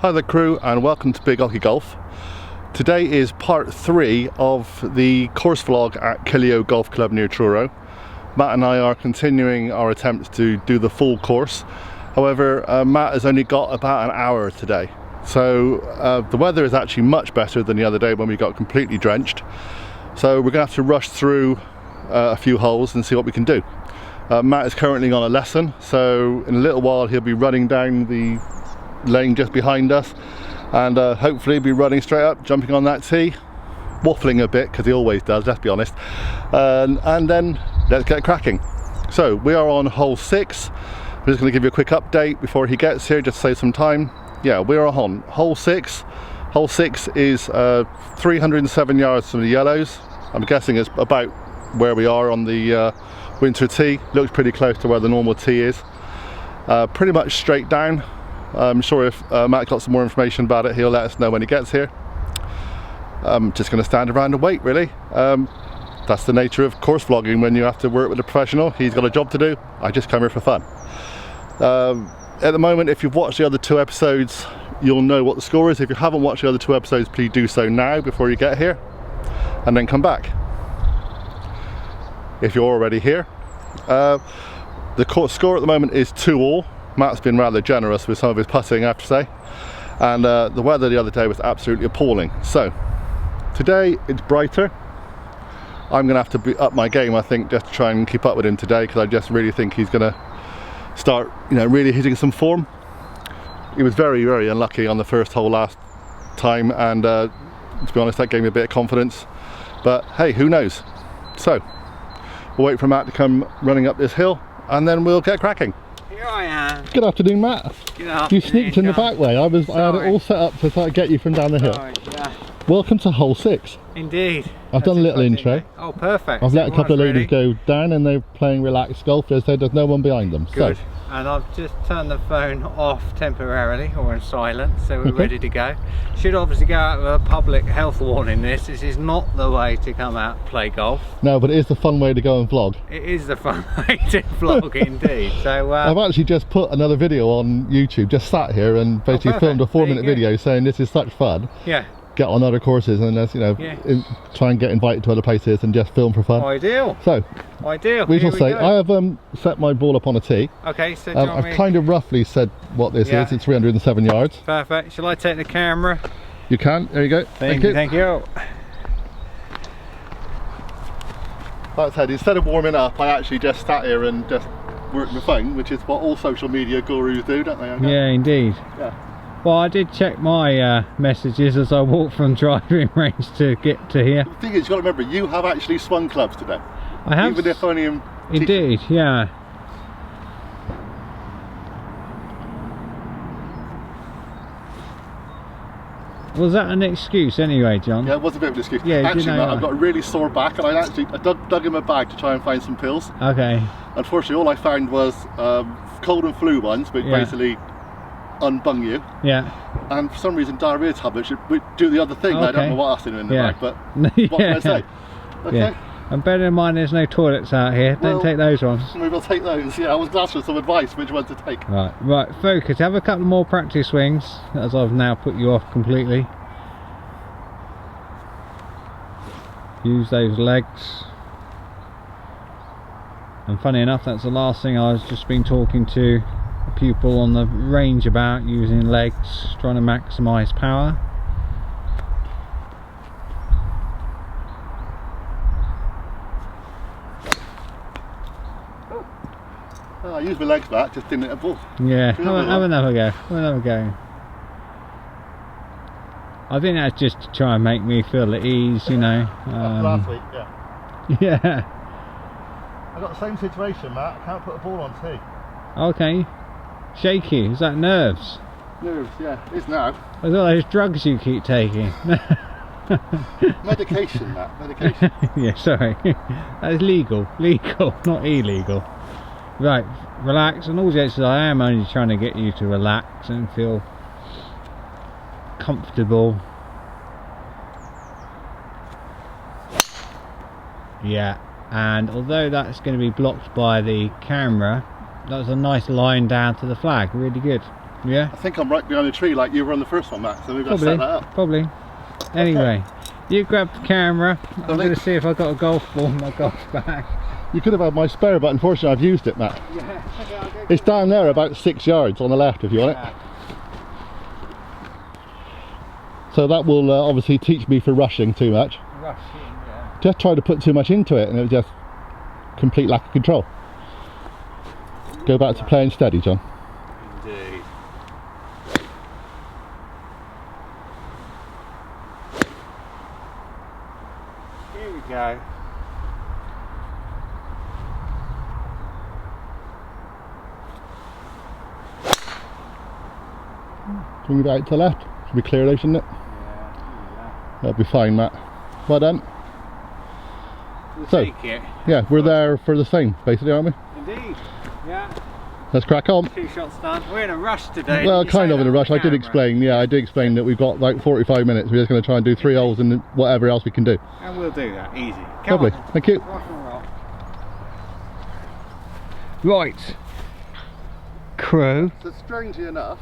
Hi there crew, and welcome to Big OGGIE Golf. Today is part 3 of the course vlog at Killiow Golf Club near Truro. Matt and I are continuing our attempts to do the full course. However, Matt has only got about an hour today. So the weather is actually much better than the other day when we got completely drenched. So we're going to have to rush through a few holes and see what we can do. Matt is currently on a lesson, so in a little while he'll be running down the lane just behind us and hopefully be running straight up, jumping on that tee, waffling a bit because he always does, let's be honest, and then let's get cracking. So we are on hole 6. I'm just going to give you a quick update before he gets here, just to save some time. Yeah, we are on hole 6. Hole 6 is 307 yards from the yellows. I'm guessing it's about where we are on the winter tee. Looks pretty close to where the normal tee is. Pretty much straight down. I'm sure if Matt got some more information about it, he'll let us know when he gets here. I'm just going to stand around and wait, really. That's the nature of course vlogging when you have to work with a professional. He's got a job to do. I just come here for fun. At the moment, if you've watched the other 2 episodes, you'll know what the score is. If you haven't watched the other 2 episodes, please do so now before you get here, and then come back. If you're already here, the course score at the moment is 2-all. Matt's been rather generous with some of his putting, I have to say, and the weather the other day was absolutely appalling. So today it's brighter. I'm gonna have to up my game, I think, just to try and keep up with him today, because I just really think he's gonna start, really hitting some form. He was very, very unlucky on the first hole last time, and to be honest, that gave me a bit of confidence. But hey, who knows? So we'll wait for Matt to come running up this hill, and then we'll get cracking. Here I am. Good afternoon, Matt. Good afternoon. You sneaked in the back way. I had it all set up to try to get you from down the hill. Yeah. Welcome to hole 6. Indeed. I've done a little intro. Oh, perfect. I've let a couple of ladies go down, and they're playing relaxed golf. They said there's no one behind them. Good. So, and I've just turned the phone off temporarily, or in silent, so we're ready to go. Should obviously go out with a public health warning. This is not the way to come out and play golf. No, but it is the fun way to go and vlog. It is the fun way to vlog, indeed. So I've actually just put another video on YouTube, just sat here and basically filmed a 4-minute video saying this is such fun. Yeah. Get on other courses and let's try and get invited to other places and just film for fun. Ideal. So ideal. We shall say I have set my ball up on a tee. Okay, so I've kind of roughly said what this is. It's 307 yards. Perfect. Shall I take the camera? You can. There you go. Thank you. Thank you. Like I said, instead of warming up, I actually just sat here and just worked my phone, which is what all social media gurus do, don't they? Okay? Yeah, indeed. Yeah. Well, I did check my messages as I walked from driving range to get to here. The thing is, you've got to remember, you have actually swung clubs today. I have. Even if only in Indeed, yeah. Was that an excuse anyway, John? Yeah, it was a bit of an excuse. Yeah, actually, I've got a really sore back, and I dug in my bag to try and find some pills. Okay. Unfortunately, all I found was cold and flu ones, which basically unbung you. Yeah. And for some reason, diarrhea tablets should do the other thing. Okay. I don't know what else in the bag, but what can I say? Okay. Yeah. And bear in mind, there's no toilets out here. Don't take those ones. We will take those. Yeah, I was asked for some advice which one to take. Right. Focus. Have a couple more practice swings, as I've now put you off completely. Use those legs. And funny enough, that's the last thing I was just been talking to a pupil on the range about, using legs, trying to maximise power. I used my legs back, just didn't hit a ball. Yeah, have another go. Have another go. I think that's just to try and make me feel at ease, last week, yeah. Yeah. I got the same situation, Matt. I can't put a ball on tee. Okay. Shaky. Is that nerves? Nerves, yeah. It is now. I thought those drugs you keep taking. Medication, Matt. Medication. Yeah, sorry. That is legal, not illegal. Right, relax, and all jokes aside, I am only trying to get you to relax and feel comfortable. Yeah, and although that's going to be blocked by the camera, that was a nice line down to the flag, really good. Yeah. I think I'm right behind the tree like you were on the first one, Matt, so maybe I'll set that up. Probably. Anyway, you grab the camera. I'm going to see if I've got a golf ball in my golf bag. You could have had my spare, but unfortunately I've used it, Matt. Yeah. Okay, I'll go it's down there about 6 yards on the left if you want it. So that will obviously teach me for rushing too much. Rushing, yeah. Just tried to put too much into it and it was just complete lack of control. Go back to playing steady, John. Indeed. Here we go. Bring it out to the left. Should be clear though, shouldn't it? Yeah. That'll be fine, Matt. Well done. We'll So, take it. yeah, we're there for the same, basically, aren't we? Indeed. Yeah. Let's crack on. 2 shots done. We're in a rush today. Well, kind of in a rush. I did explain, yeah, I did explain that we've got like 45 minutes. We're just going to try and do 3 holes and whatever else we can do. And we'll do that. Easy. Come Lovely. on. Thank you. Rock and roll. Right. Crew. So strangely enough,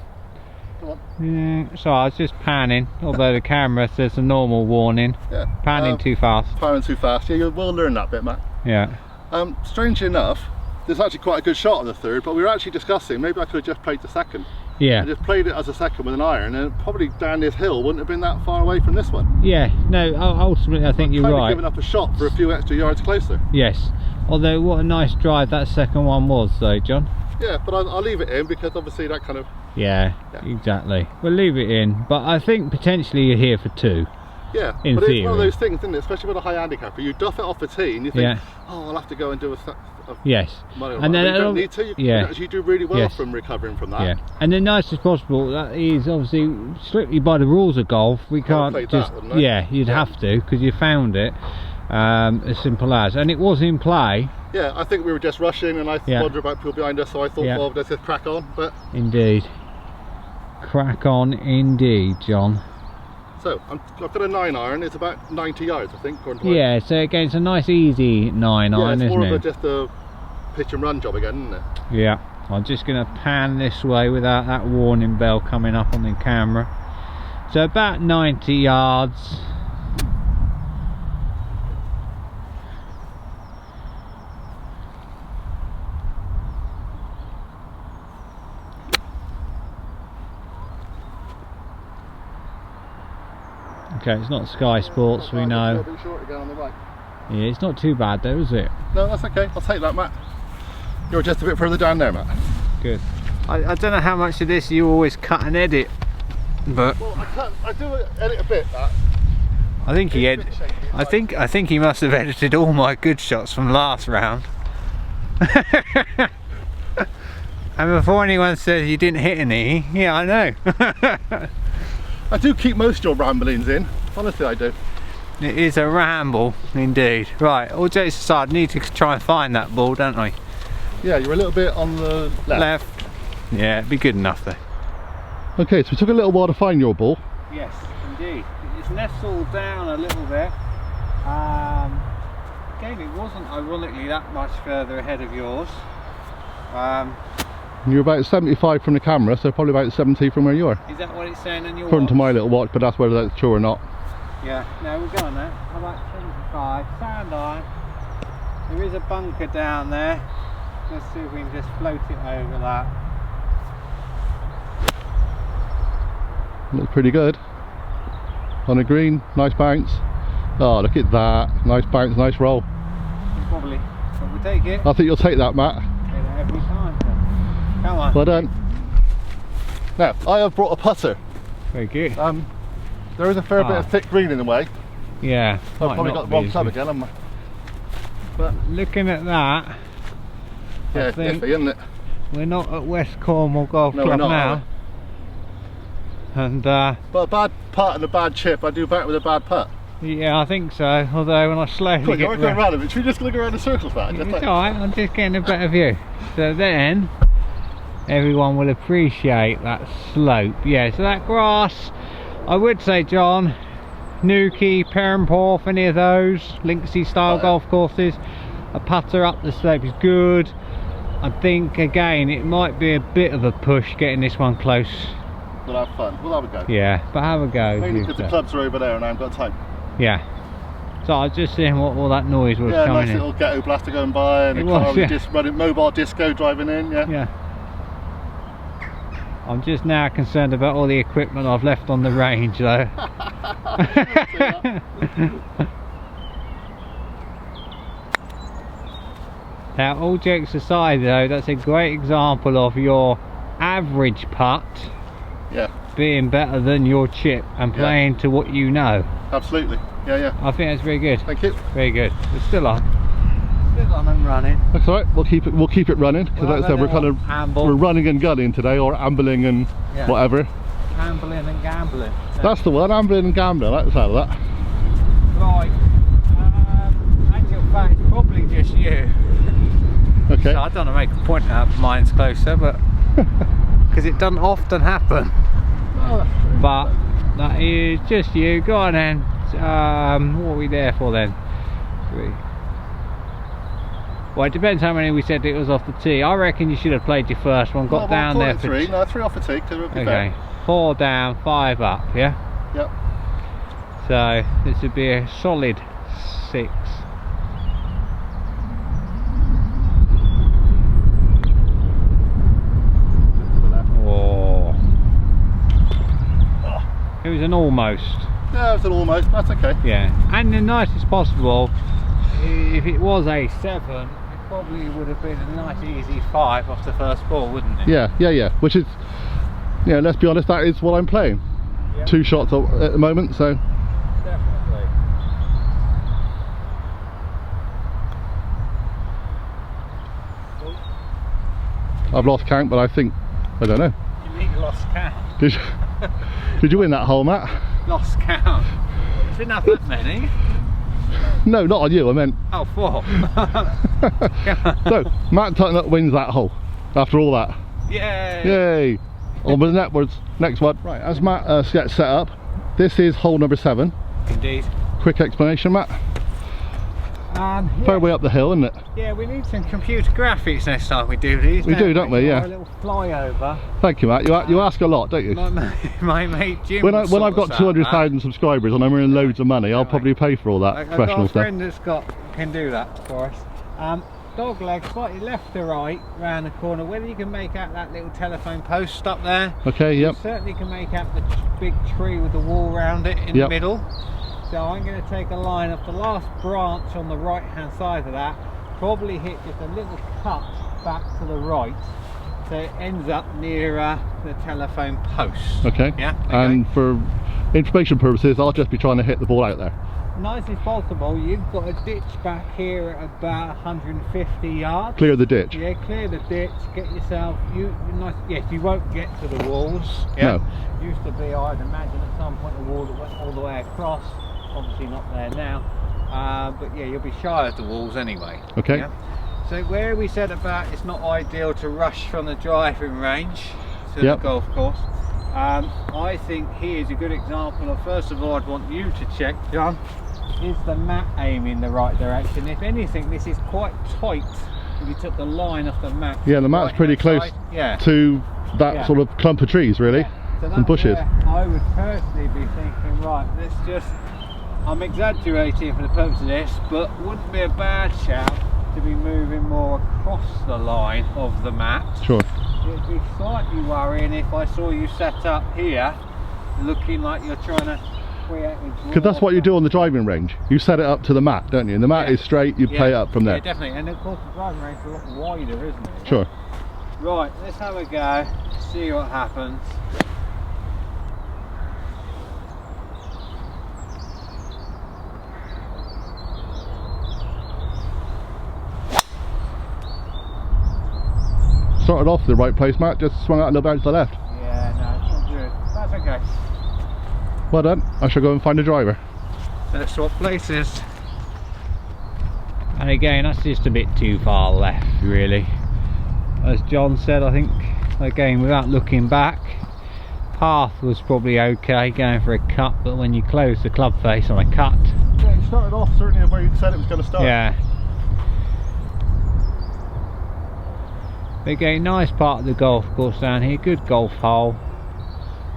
come on. Yeah, so I was just panning, although the camera says a normal warning. Yeah. Panning too fast. Panning too fast. Yeah, we'll learn that bit, Matt. Yeah. Strangely enough, there's actually quite a good shot on the third, but we were actually discussing maybe I could have just played the second. Yeah. I just played it as a second with an iron, and probably down this hill wouldn't have been that far away from this one. Yeah. No. Ultimately, I think you're Kind right. of giving up a shot for a few extra yards closer. Yes. Although, what a nice drive that second one was, though, John. Yeah, but I'll leave it in because obviously that kind of. Yeah. Exactly. We'll leave it in, but I think potentially you're here for 2. Yeah, in but theory. It's one of those things, isn't it? Especially with a high handicapper, you duff it off the tee and you think, oh, I'll have to go and do a yes. And then you don't need to. You actually do really well from recovering from that. Yeah, and the nicest possible. That is obviously strictly by the rules of golf. We can't just. You'd have to because you found it. As simple as, and it was in play. Yeah, I think we were just rushing, and I wondered about people behind us, so I thought, well, let's just crack on. But indeed, crack on indeed, John. So I've got a 9 iron. It's about 90 yards, I think. Yeah, so again, it's a nice easy 9 iron, it's isn't more it? of just a pitch and run job again, isn't it? Yeah. I'm just going to pan this way without that warning bell coming up on the camera. So about 90 yards. Okay, it's not Sky Sports, we know. It's a bit short again on the right. Yeah, it's not too bad though, is it? No, that's okay. I'll take that, Matt. You're just a bit further down there, Matt. Good. I don't know how much of this you always cut and edit, but well, I do edit a bit. That. I think he I think he must have edited all my good shots from last round. And before anyone says you didn't hit any, yeah, I know. I do keep most of your ramblings in. Honestly, I do. It is a ramble, indeed. Right, all jokes aside, I need to try and find that ball, don't I? Yeah, you're a little bit on the left. Yeah, it'd be good enough though. Okay, so we took a little while to find your ball. Yes, indeed. It's nestled down a little bit. Again, it wasn't ironically that much further ahead of yours. You're about 75 from the camera, so probably about 70 from where you are. Is that what it's saying on your According watch? to my little watch, but that's whether that's true or not. Yeah, no, we're going there. How about 75? Sand iron. There is a bunker down there. Let's see if we can just float it over that. Looks pretty good. On a green, nice bounce. Oh, look at that. Nice bounce, nice roll. Probably. But we'll take it. I think you'll take that, Matt. Take it every time. Come on. Well done. Now, I have brought a putter. Very good. There is a fair bit of thick green in the way. Yeah. I've probably got the wrong club again, haven't I? But looking at that, yeah, it's iffy, isn't it? We're not at West Cornwall Golf Club not, now. And but a bad putt and a bad chip, I do better with a bad putt. yeah, I think so. Although when I slowly Look, get we're going around a bit. Should we just look around the circles, Matt? it's alright, I'm just getting a better view. So then everyone will appreciate that slope. Yeah, so that grass, I would say, John, Newquay, Perranporth, any of those Linksy style golf courses, a putter up the slope is good. I think again it might be a bit of a push getting this one close. We'll have fun. We'll have a go. Yeah, but have a go. Mainly because the clubs are over there and I haven't got time. Yeah. So I was just seeing what all that noise was coming nice in. little ghetto blaster going by and a car with running mobile disco driving in. Yeah. I'm just now concerned about all the equipment I've left on the range though. Now, all jokes aside though, that's a great example of your average putt being better than your chip and playing to what you know. Absolutely. Yeah. I think that's very good. Thank you. Very good. It's still on. Still on and running. That's all right. We'll keep it running because like I said, we're running and gunning today, or ambling and whatever. Ambling and gambling. So. That's the one. Ambling and gambling. I like the sound of that. Right. Actual fact, probably just you. Okay. So I don't want to make a point out mine's closer, but because it doesn't often happen. But that is just you. Go on then. What are we there for then? 3. Well, it depends how many we said it was off the tee. I reckon you should have played your first one. Got down there for 3. No, 3 off the tee. Okay. 4 down, 5 up. Yeah. Yep. So this would be a solid 6. It was an almost. Yeah, it was an almost. That's okay. Yeah, and the nicest possible. If it was a 7, it probably would have been a nice easy 5 off the first ball, wouldn't it? Yeah. Which is, let's be honest, that is what I'm playing. Yep. 2 shots at the moment, so. Definitely. I've lost count, but I don't know. You mean lost count? Did you win that hole, Matt? Lost count. Didn't have that many. No, not on you, I meant. Oh, 4. So, Matt Tucknott wins that hole after all that. Yay! Yay! On with the next one. Right, as Matt gets set up, this is hole number 7. Indeed. Quick explanation, Matt. Fair way up the hill, isn't it? Yeah, we need some computer graphics next time we do these. We do, don't we? Yeah. A little flyover. Thank you, Matt. You ask a lot, don't you? My mate Jim. When I've got 200,000 subscribers and I'm earning loads of money, I'll probably pay for all that professional stuff. I've got a friend that's can do that for us. Dog leg slightly left to right round the corner. Whether you can make out that little telephone post up there. Okay. Yep. You certainly can make out the big tree with the wall around it in the middle. So I'm going to take a line up the last branch on the right hand side of that, probably hit just a little cut back to the right, so it ends up near the telephone post. Okay. Yeah. Okay. And for information purposes, I'll just be trying to hit the ball out there. Nice as possible. You've got a ditch back here at about 150 yards. Clear the ditch. Yeah, clear the ditch. Get yourself. Nice. Yes, you won't get to the walls. Yeah. No. Used to be, I'd imagine, at some point a wall that went all the way across. Obviously not there now, but yeah, you'll be shy of the walls anyway. Okay. Yeah? So where we said about it's not ideal to rush from the driving range to the golf course, I think here's a good example of, first of all, I'd want you to check, John, is the mat aiming in the right direction? If anything, this is quite tight if you took the line off the mat. Yeah, the mat's pretty close to that sort of clump of trees, really, so and bushes. I would personally be thinking, right, let's just, I'm exaggerating for the purpose of this, but wouldn't be a bad shout to be moving more across the line of the mat. Sure. It'd be slightly worrying if I saw you set up here looking like you're trying to create a draw. Because that's what you do on the driving range. You set it up to the mat, don't you? And the mat is straight, you play it up from there. Yeah, definitely. And of course the driving range is a lot wider, isn't it? Sure. Right, let's have a go, see what happens. Started off the right place, Matt, just swung out a little bit to the left. Yeah, no, it's not good. That's okay. Well done. I shall go and find a driver. Let's swap places. And again, that's just a bit too far left, really. As John said, I think, again, without looking back, path was probably okay going for a cut, but when you close the club face on a cut... Yeah, it started off certainly where you said it was going to start. Yeah. Again, nice part of the golf course down here, good golf hole.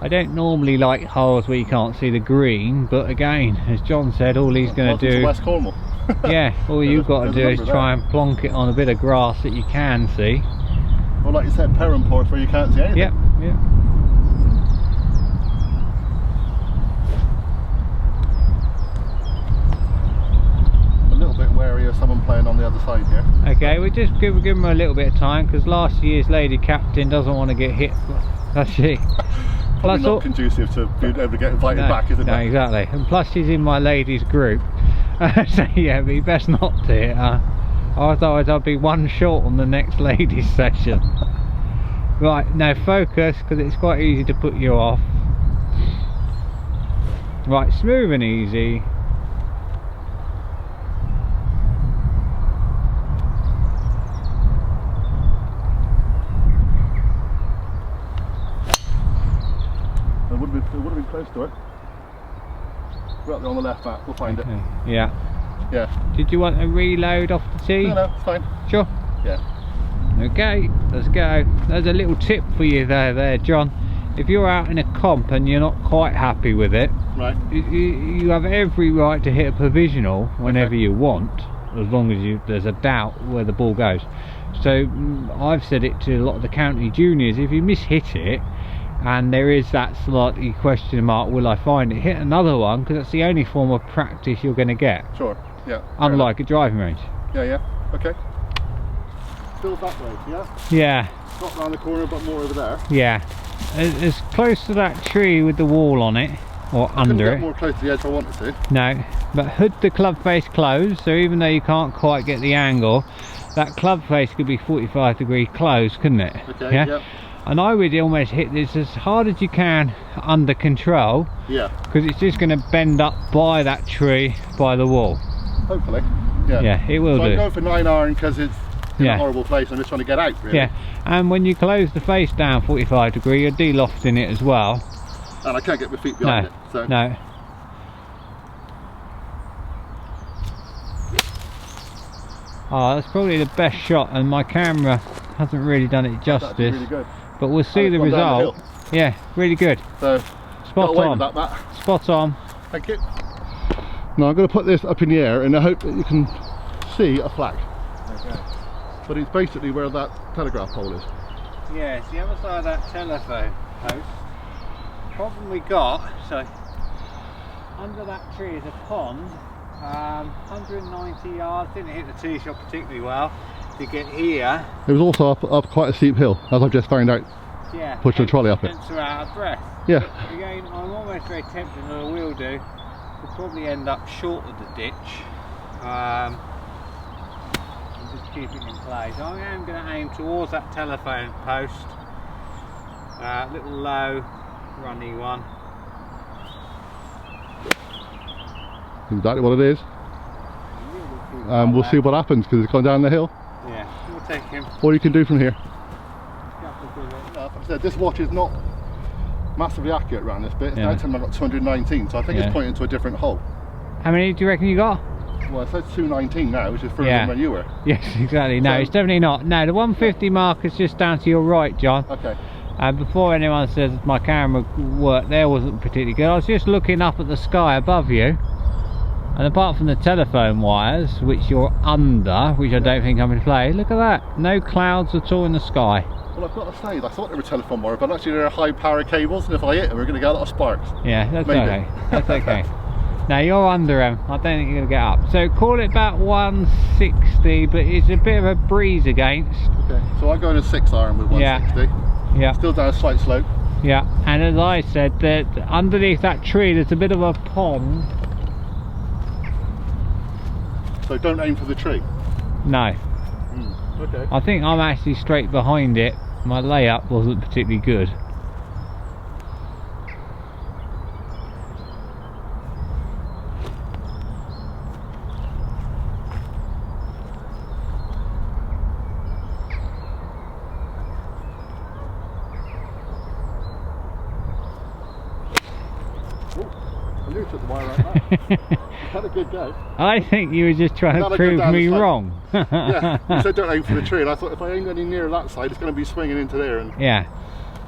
I don't normally like holes where you can't see the green, but again, as John said, all he's going to do... to West Cornwall. Yeah, all you've got to do is try and plonk it on a bit of grass that you can see. Well, like you said, Perranporth where you can't see anything. Yep, yep. A little bit wary of someone playing on the other side here. Okay, we'll just give him a little bit of time, because last year's lady captain doesn't want to get hit. That's she. Probably not conducive to being able to get invited back, isn't it? No, exactly. And plus she's in my ladies group. So yeah, but you best not to hit her. Otherwise I'll be one short on the next ladies session. Right, now focus, because it's quite easy to put you off. Right, smooth and easy. It would have been close to it. We're up there on the left, Matt. We'll find it. Yeah. Yeah. Did you want a reload off the tee? No, it's fine. Sure. Yeah. Okay, let's go. There's a little tip for you there, John. If you're out in a comp and you're not quite happy with it, right, you have every right to hit a provisional whenever you want, as long as there's a doubt where the ball goes. So I've said it to a lot of the county juniors, if you mishit it and there is that slightly question mark, will I find it, hit another one, because that's the only form of practice you're going to get. Sure, yeah. Unlike a driving range. Yeah, okay. Still that way, yeah? Yeah. Not round the corner, but more over there. Yeah. As close to that tree with the wall on it, or under it. More close to the edge if I wanted to. No, but hood the club face closed, so even though you can't quite get the angle, that club face could be 45 degree closed, couldn't it? Okay, yeah. And I would almost hit this as hard as you can under control. Yeah. Because it's just going to bend up by that tree, by the wall. Hopefully. Yeah. Yeah, it will do. I'm going for 9 iron because it's in a horrible place. I'm just trying to get out, really. Yeah. And when you close the face down 45 degree, you're de-lofting it as well. And I can't get my feet behind it. So. No. Oh, that's probably the best shot, and my camera hasn't really done it justice. That's really good. But we'll see the result. Yeah, really good. So, spot on. That, Matt. Spot on. Thank you. Now I'm going to put this up in the air, and I hope that you can see a flag. Okay. But it's basically where that telegraph pole is. Yeah, it's the other side of that telephone post. The problem we got, so under that tree is a pond, 190 yards, didn't hit the tee shot particularly well to get here. It was also up quite a steep hill, as I've just found out. Yeah, pushing the trolley up it. Are out of breath. Yeah. But again, I'm almost very tempted, and I will do, to probably end up short of the ditch. And just keep it in place. I am going to aim towards that telephone post. Little low, runny one. Exactly what it is. And we'll see what happens, because it's gone down the hill. Yeah, we'll take him. What you can do from here. Like I said, this watch is not massively accurate around this bit. Now I've got 219, so I think it's pointing to a different hole. How many do you reckon you got? Well, it says 219 now, which is further than when you were. Yes, exactly. No, it's definitely not. No, the 150 mark is just down to your right, John. Okay. And before anyone says my camera work there wasn't particularly good, I was just looking up at the sky above you. And apart from the telephone wires, which you're under, which I don't think come into play, look at that. No clouds at all in the sky. Well, I've got to say, I thought they were telephone wire, but actually they're high power cables, and if I hit them, we're going to get a lot of sparks. Yeah, that's okay. That's okay. Now you're under them. I don't think you're going to get up. So call it about 160, but it's a bit of a breeze against. Okay, so I'm going a 6 iron with 160. Yeah. Still down a slight slope. Yeah, and as I said, that underneath that tree there's a bit of a pond. So don't aim for the tree? No. Okay. I think I'm actually straight behind it. My layup wasn't particularly good. I knew you took the wire right now. You had a good go. I think you were just trying to prove me wrong. Yeah, you said don't aim for the tree, and I thought if I aim any nearer that side, it's going to be swinging into there. And yeah,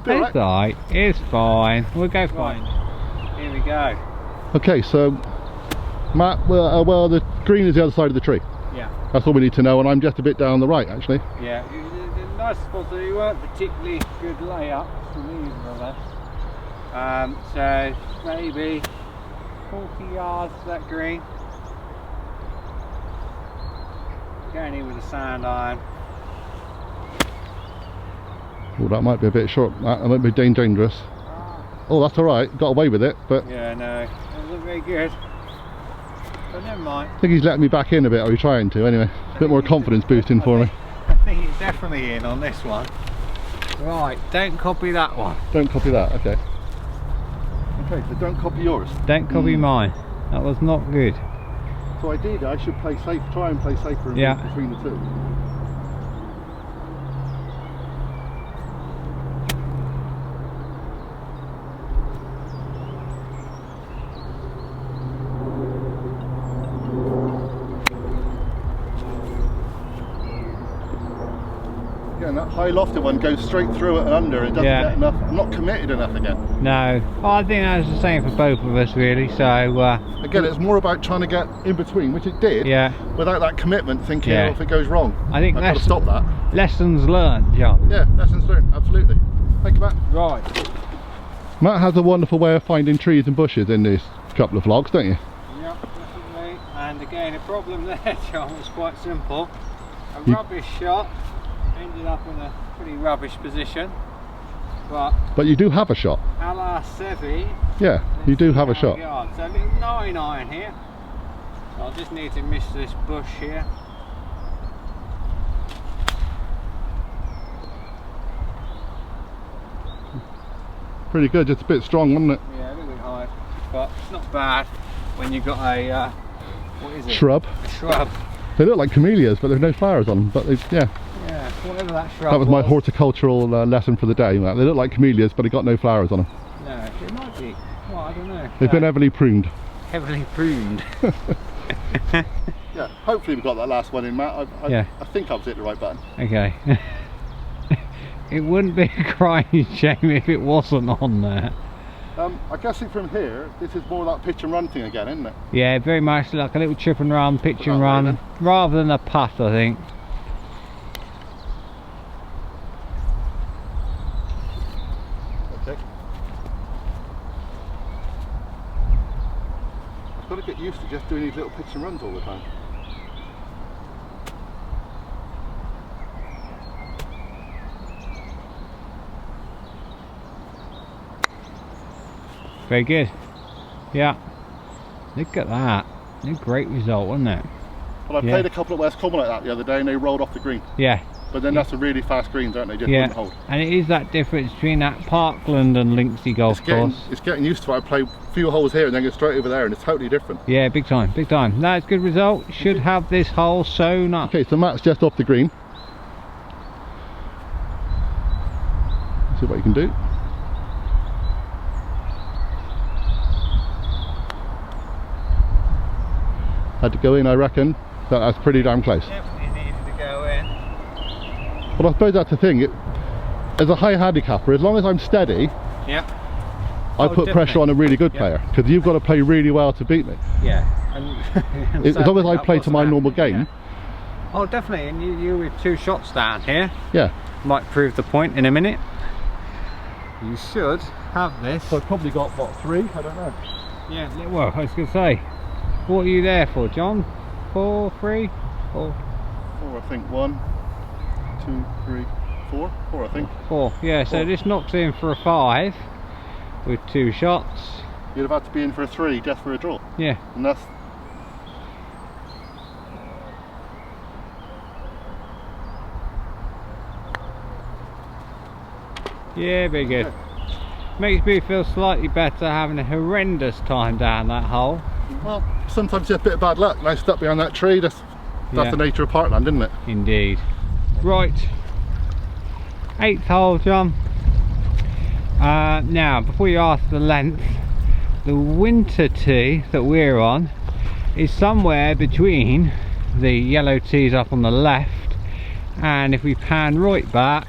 it's alright. It's fine. We'll go fine. Here we go. Okay, so Matt, well, the green is the other side of the tree. Yeah. That's all we need to know, and I'm just a bit down the right, actually. Yeah, the nice spots, they weren't particularly good layups for me, more or less. So maybe 40 yards to that green. Going in with a sand iron. Oh, that might be a bit short. That might be dangerous. Oh, that's all right. Got away with it, but yeah, no, it wasn't very good. But never mind. I think he's letting me back in a bit, or he's trying to. Anyway, a bit more confidence boosting for me. I think he's definitely in on this one. Right, don't copy that one. Don't copy that. Okay. Okay, so don't copy yours. Don't copy mine. That was not good. So ideally, I should play safe. Try and play safer between the two. Again, that high lofted one goes straight through it and under. It doesn't get enough. I'm not committed enough again. No, I think that's the same for both of us, really. So again, it's more about trying to get in between, which it did. Yeah. Without that commitment, thinking, oh, if it goes wrong, I think I've got to stop that. Lessons learned, John. Yeah, lessons learned. Absolutely. Thank you, Matt. Right. Matt has a wonderful way of finding trees and bushes in these couple of vlogs, don't you? Yeah, definitely. And again, the problem there, John, was quite simple. A rubbish shot. Ended up in a pretty rubbish position, but you do have a shot. A la Sevi. Yeah, you do have a shot. So a little 9 iron here. So I just need to miss this bush here. Pretty good, just a bit strong, wasn't it? Yeah, a little bit high, but it's not bad when you've got a what is it? Shrub. A shrub. They look like camellias, but there's no flowers on them. But yeah, whatever that shrub was. My horticultural lesson for the day. They look like camellias, but they got no flowers on them. No, it might be. Well, I don't know. They've been heavily pruned. Heavily pruned. Yeah, hopefully we got that last one in, Matt. I think I've hit the right button. Okay. It wouldn't be a crying shame if it wasn't on there. I guess from here, this is more that pitch and run thing again, isn't it? Yeah, very much like a little chip and run, pitch and run, rather than a putt, I think. Okay. I've got to get used to just doing these little pitch and runs all the time. Very good. Yeah. Look at that. A great result, wasn't it? Well, I played a couple at West Common like that the other day and they rolled off the green. Yeah. But then that's a really fast greens, aren't they? Just wouldn't hold. And it is that difference between that Parkland and Linksy golf course. It's getting used to it. I play a few holes here and then go straight over there and it's totally different. Yeah, big time, big time. That's a good result. Should have this hole sewn up. Okay, so Matt's just off the green. See what you can do. Had to go in, I reckon. That's pretty damn close. Definitely needed to go in. Well, I suppose that's the thing. As a high handicapper, as long as I'm steady, I put pressure on a really good player, because you've got to play really well to beat me. Yeah. And as long as I play to my normal game. Yeah. Oh, definitely. And you with 2 shots down here. Yeah. Might prove the point in a minute. You should have this. So I've probably got, what, 3? I don't know. Yeah, well, I was going to say. What are you there for, John? 4, 3, 4? 4, I think. 1, 2, 3, 4. 4, I think. 4. Yeah, so this knocks in for a 5 with 2 shots. You'd have had to be in for a 3 just for a draw. Yeah. And that's... Yeah, very good. Makes me feel slightly better having a horrendous time down that hole. Well, sometimes you have a bit of bad luck. And I stuck behind that tree. That's the nature of Parkland, isn't it? Indeed. Right. 8th hole, John. Now, before you ask the length, the winter tee that we're on is somewhere between the yellow tees up on the left, and if we pan right back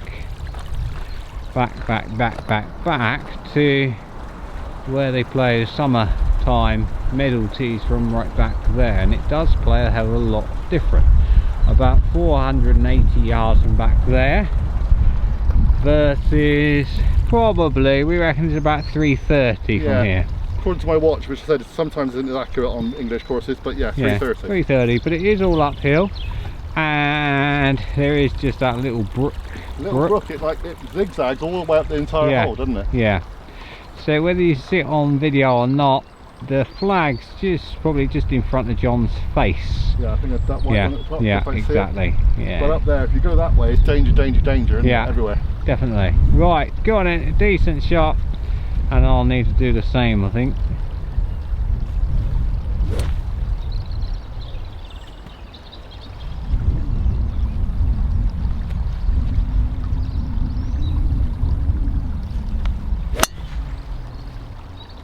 to where they play the summertime middle tees from right back there, and it does play a hell of a lot different. About 480 yards from back there versus probably, we reckon it's about 330 from here. According to my watch, which said sometimes isn't accurate on English courses, but yeah, 330. 330, but it is all uphill, and there is just that little brook. It zigzags all the way up the entire hole, doesn't it? Yeah. So whether you see it on video or not, the flag's probably just in front of John's face. Yeah, I think that's that white one at the top. Yeah, exactly. Yeah. But up there, if you go that way, it's danger, danger, danger, isn't it? Everywhere. Definitely. Right, go on in, a decent shot, and I'll need to do the same, I think.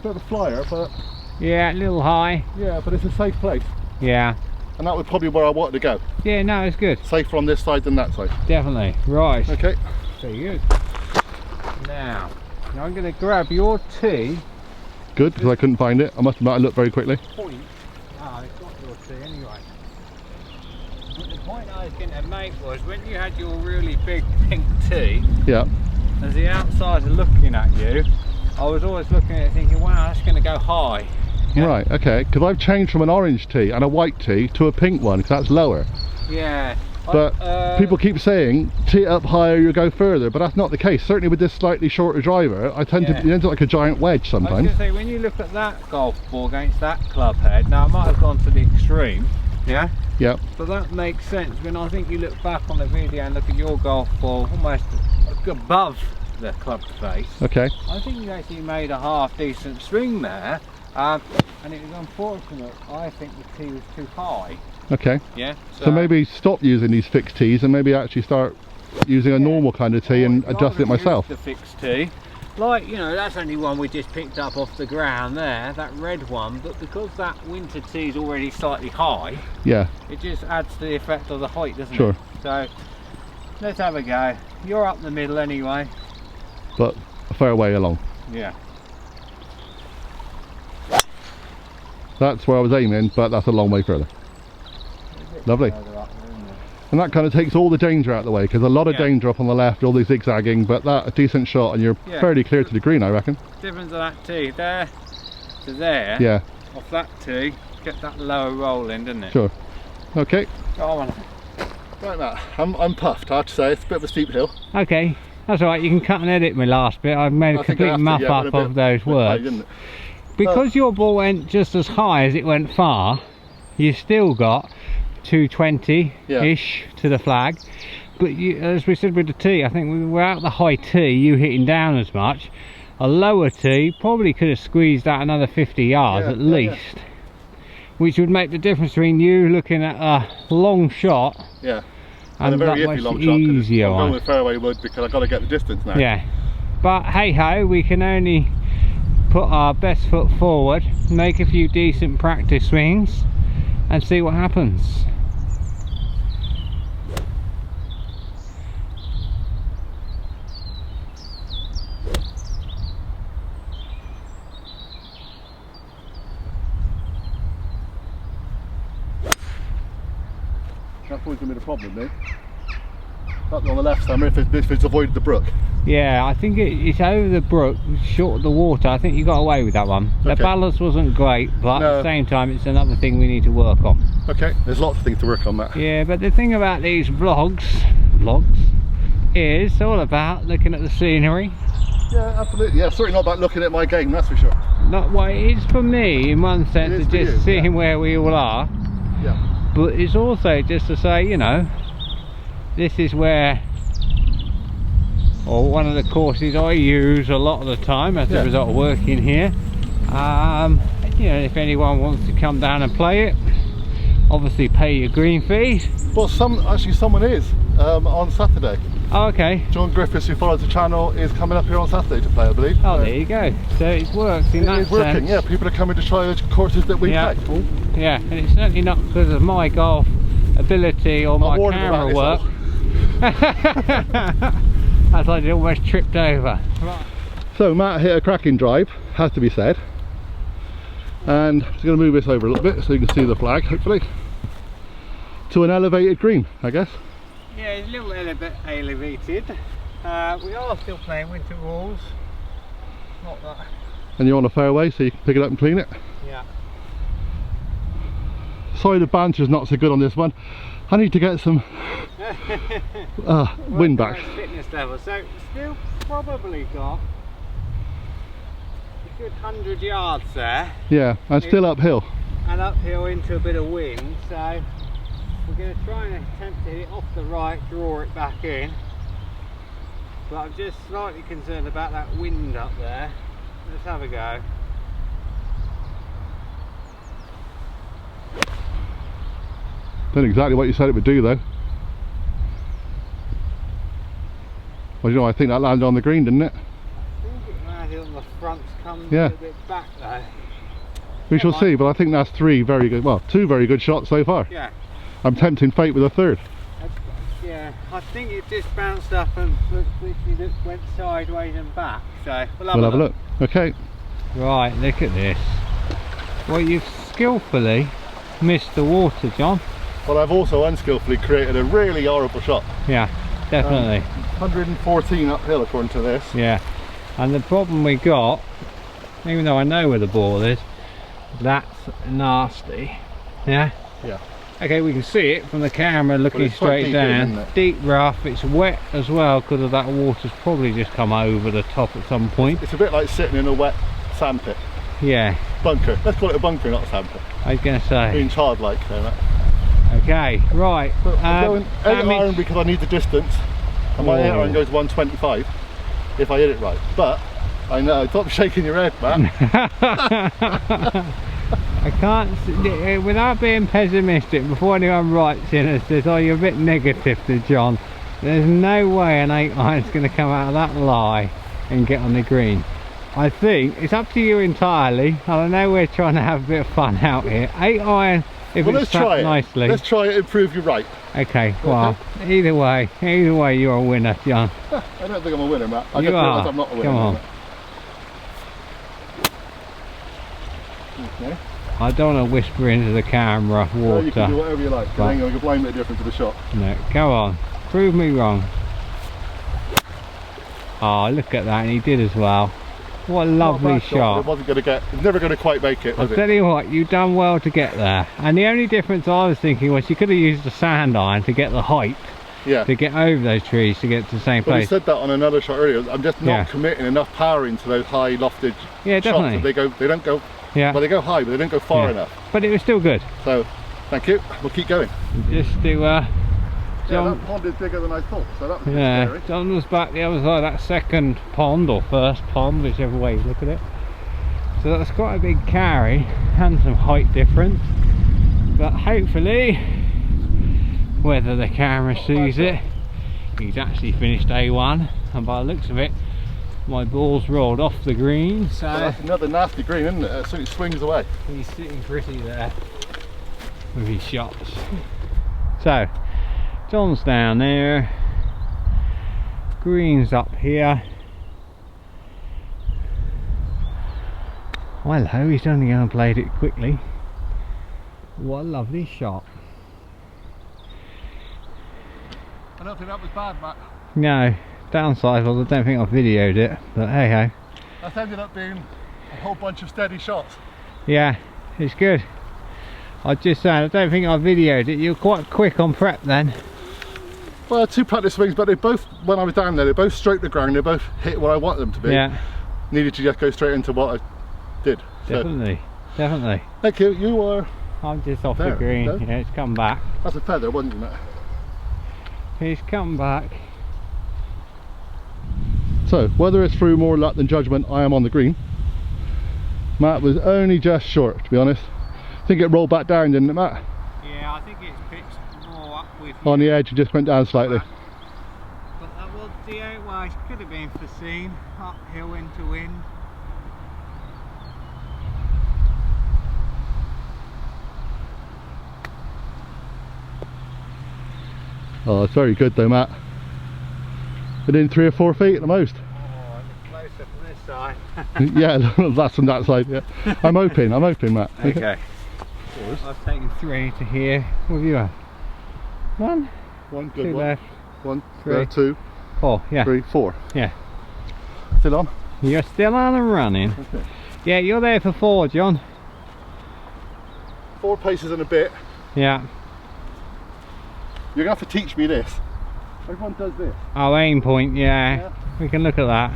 Bit of a flyer, but yeah, a little high. Yeah, but it's a safe place. Yeah. And that was probably where I wanted to go. Yeah, no, it's good. Safer on this side than that side. Definitely. Right. Okay. Very good. Now I'm going to grab your tee. Good, because I couldn't find it. I must admit, I looked very quickly. Point. Ah, it's not your tee anyway. But the point I was going to make was when you had your really big pink tee. Yeah. As the outsider looking at you, I was always looking at it thinking, wow, that's going to go high. Yeah. Right, okay, because I've changed from an orange tee and a white tee to a pink one, because that's lower. Yeah. But people keep saying, tee it up higher, you'll go further, but that's not the case. Certainly with this slightly shorter driver, I tend to end up like a giant wedge sometimes. I was going to say, when you look at that golf ball against that club head, now I might have gone to the extreme, yeah? Yeah. But that makes sense when I think you look back on the video and look at your golf ball almost above the club face. Okay. I think you actually made a half decent swing there, and it was unfortunate. I think the tee was too high. Okay. Yeah. So maybe stop using these fixed tees and maybe actually start using a normal kind of tee and adjust it myself. The fixed tee, like, you know, that's only one we just picked up off the ground there, that red one. But because that winter tee is already slightly high, yeah, it just adds to the effect of the height, doesn't it? Sure. So let's have a go. You're up the middle anyway. But a fair way along. Yeah. That's where I was aiming, but that's a long way further. Lovely. And that kind of takes all the danger out of the way, because a lot of danger up on the left, all the zigzagging, but that a decent shot and you're fairly clear to the green, I reckon. Difference of that tee there to there. Yeah. Off that tee, get that lower roll in, doesn't it? Sure. Okay. Go on. Right, Matt, I'm puffed, I have to say. It's a bit of a steep hill. Okay. That's alright, you can cut and edit my last bit. I've made a complete muff up of those words. Because your ball went just as high as it went far, you still got 220-ish to the flag. But you, as we said with the tee, I think without the high tee, you hitting down as much, a lower tee probably could have squeezed out another 50 yards at least. Which would make the difference between you looking at a long shot. Yeah. And a very iffy long shot. I'm going with fairway wood because I've got to get the distance now. Yeah, but hey ho, we can only put our best foot forward, make a few decent practice swings, and see what happens. That's always going to be the problem, mate. That's on the left somewhere if it's avoided the brook. Yeah, I think it's over the brook, short of the water. I think you got away with that one. The balance wasn't great, but at the same time it's another thing we need to work on. Okay, there's lots of things to work on, Matt. Yeah, but the thing about these vlogs is all about looking at the scenery. Yeah, absolutely. Yeah, certainly not about looking at my game, that's for sure. Not what it is for me, in one sense, of just seeing where we all are. Yeah. But it's also just to say, you know, this is where, or one of the courses I use a lot of the time as a result of working here. You know, if anyone wants to come down and play it, obviously pay your green fees. Well, someone is. on Saturday. Oh, okay. John Griffiths, who follows the channel, is coming up here on Saturday to play, I believe. Oh, there you go. So it works in that sense. It's working, yeah. People are coming to try the courses that we play. Yeah, and it's certainly not because of my golf ability or my camera work. As I almost tripped over. Right. So Matt hit a cracking drive, has to be said. And I'm just going to move this over a little bit so you can see the flag, hopefully. To an elevated green, I guess. Yeah, it's a little elevated. We are still playing winter rules. Not that. And you're on a fairway, so you can pick it up and clean it. Yeah. Sorry, the banter's not so good on this one. I need to get some wind back. Fitness level. So still probably got a good 100 yards there. Yeah, and still uphill. And uphill into a bit of wind. So we're going to try and attempt to hit it off the right, draw it back in. But I'm just slightly concerned about that wind up there. Let's have a go. Don't know exactly what you said it would do though. Well, you know, I think that landed on the green, didn't it? I think it landed on the front, come a little bit back though. We shall see, but I think that's two very good shots so far. Yeah. I'm tempting fate with a third. Yeah, I think it just bounced up and literally went sideways and back. So we'll have a look. Okay. Right, look at this. Well, you've skillfully missed the water, John. Well, I've also unskillfully created a really horrible shot. Yeah, definitely. 114 uphill according to this. Yeah, and the problem we got, even though I know where the ball is, that's nasty. Yeah? Yeah. Okay, we can see it from the camera looking straight down. Deep rough, it's wet as well because of that water's probably just come over the top at some point. It's a bit like sitting in a wet sandpit. Yeah. Bunker. Let's call it a bunker, not a sandpit. I was going to say. Being childlike there, Matt. Okay, right. I'm going 8 iron because I need the distance. And my 8 iron goes 125 if I hit it right. But I know, stop shaking your head, Matt. I can't, without being pessimistic, before anyone writes in and says, oh, you're a bit negative to John, there's no way an 8 iron's going to come out of that lie and get on the green. I think it's up to you entirely, and I know we're trying to have a bit of fun out here. 8 iron, if it's trapped nicely. Let's try it and prove you right. Okay, well, either way you're a winner, John. I don't think I'm a winner, Matt. I you just are. realise I'm not a winner. Come on. Okay. I don't want to whisper into the camera water. No, you can do whatever you like. I think you're blind bit different to the shot. No, go on. Prove me wrong. Oh, look at that, and he did as well. What a lovely shot. It wasn't going to get, it's never going to quite make it, was I'll tell you what, you've done well to get there. And the only difference I was thinking was you could have used the sand iron to get the height. Yeah. To get over those trees to get to the same place. I said that on another shot earlier. I'm just not committing enough power into those high lofted shots. They don't go. Yeah. Well, they go high, but they don't go far enough. But it was still good. So, thank you. We'll keep going. Just to John, that pond is bigger than I thought, so that was scary. John was back the other side, that second pond or first pond, whichever way you look at it. So that's quite a big carry and some height difference. But hopefully, whether the camera sees it, he's actually finished A1, and by the looks of it, my ball's rolled off the green. So that's another nasty green, isn't it? So it swings away. He's sitting pretty there with his shots. So John's down there, green's up here. Well, hello, he's only going to play it quickly. What a lovely shot. I don't think that was bad, Matt. No, downside was I don't think I videoed it, but hey ho. That ended up being a whole bunch of steady shots. Yeah, it's good. I was just saying, I don't think I videoed it. You're quite quick on prep then. Well, 2 practice swings, but they both, when I was down there, they both stroked the ground, they both hit what I want them to be. Yeah. Needed to just go straight into what I did. Definitely, definitely. Thank you, you are... I'm just off the green, no? Yeah, it's come back. That's a feather, wasn't it? He's come back. So, whether it's through more luck than judgment, I am on the green. Matt was only just short, to be honest. I think it rolled back down, didn't it, Matt? Yeah, I think it's pitched more upwards with you. On the edge, it just went down slightly. But that was the outwash, could have been foreseen, uphill into wind. Oh, it's very good though, Matt. Within 3 or 4 feet at the most. Oh, closer from this side. Yeah, that's from that side, yeah. I'm hoping, Matt. Okay. I've taken 3 to here with you. 1, One good 2 one. left. 1, 3, 2, 4, yeah. 3, 4. Yeah. Still on? You're still on and running. Okay. Yeah, you're there for 4, John. 4 paces and a bit. Yeah. You're going to have to teach me this. Everyone does this. Oh, aim point, yeah. We can look at that.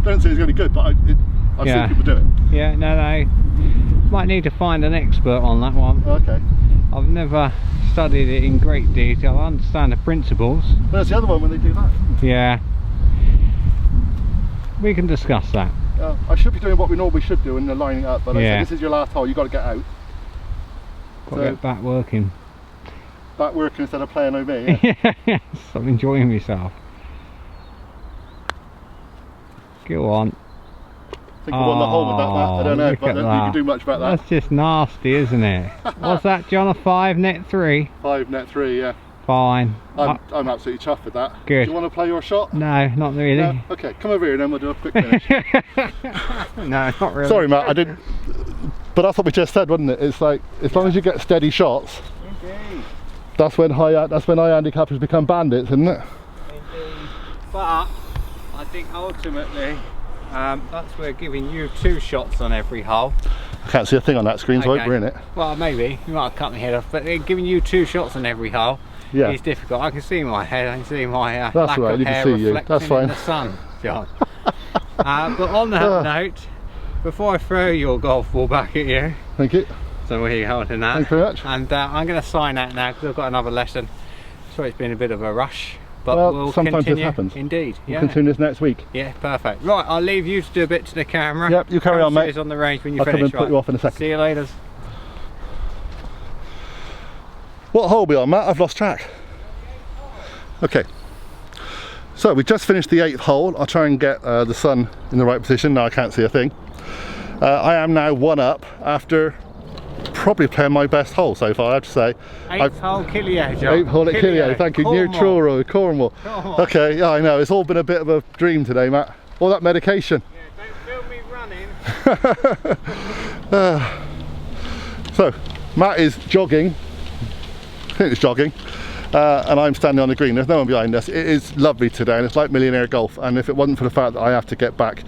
Don't say it's going to be good, but I've Yeah. seen people do it. Yeah, no. Might need to find an expert on that one. Okay. I've never studied it in great detail. I understand the principles. There's the other one when they do that. Yeah. We can discuss that. I should be doing what we normally should do in the lining up, but like I Yeah. said, this is your last hole, you've got to get out. Got to get back working. Back working instead of playing over me, yeah? Stop enjoying myself. Go on. I think we won the hole with that, Matt. I don't know, look but at I don't think you can do much about that. That's just nasty, isn't it? What's that, John? A 5, net 3? 5, net 3, yeah. Fine. I'm absolutely chuffed with that. Good. Do you want to play your shot? No, not really. No? Okay, come over here and then we'll do a quick finish. No, not really. Sorry, Matt, I didn't. But that's what we just said, wasn't it? It's like, as long as you get steady shots, Indeed. that's when high handicappers become bandits, isn't it? Indeed. But I think ultimately that's where giving you 2 shots on every hole. I can't see a thing on that screen, so I hope we're in it. Well, maybe. You might have cut my head off, but giving you 2 shots on every hole is difficult. I can see my head, I can see my lack of hair reflecting in the sun, John. But on that note, before I throw your golf ball back at you, thank you. so where are you holding that? Thank you very much. And I'm going to sign out now because I've got another lesson. So it's been a bit of a rush, but well, we'll sometimes continue. this happens. Indeed. We'll continue this next week. Yeah, perfect. Right, I'll leave you to do a bit to the camera. Yep, you carry on, mate. On the range when you I'll finish. come and put you off in a second. See you later. What hole are we on, Matt? I've lost track. Okay. So we just finished the 8th hole. I'll try and get the sun in the right position. Now I can't see a thing. I am now 1 up after probably playing my best hole so far, I have to say. 8th hole Killiow, John. 8th hole at Killiow, thank you. Near Truro, Cornwall. Okay, yeah, I know. It's all been a bit of a dream today, Matt. All that medication. Yeah, don't film me running. So, Matt is jogging. I think it's jogging. And I'm standing on the green. There's no one behind us. It is lovely today, and it's like millionaire golf. And if it wasn't for the fact that I have to get back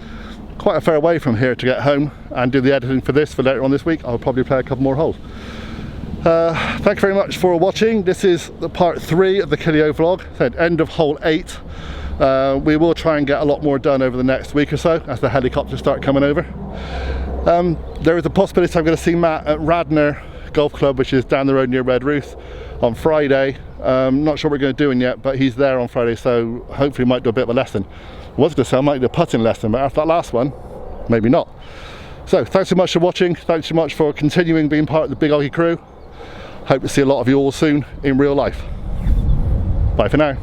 quite a fair way from here to get home and do the editing for this for later on this week, I'll probably play a couple more holes. Thank you very much for watching. This is the part 3 of the Killiow vlog. So end of hole 8. We will try and get a lot more done over the next week or so as the helicopters start coming over. There is a possibility I'm going to see Matt at Radnor Golf Club, which is down the road near Red Ruth, on Friday. Not sure what we're going to do yet, but he's there on Friday, so hopefully might do a bit of a lesson. I was going to say I might do a putting lesson, but after that last one, maybe not. So thanks so much for watching. Thanks so much for continuing being part of the Big OGGIE crew. Hope to see a lot of you all soon in real life. Bye for now.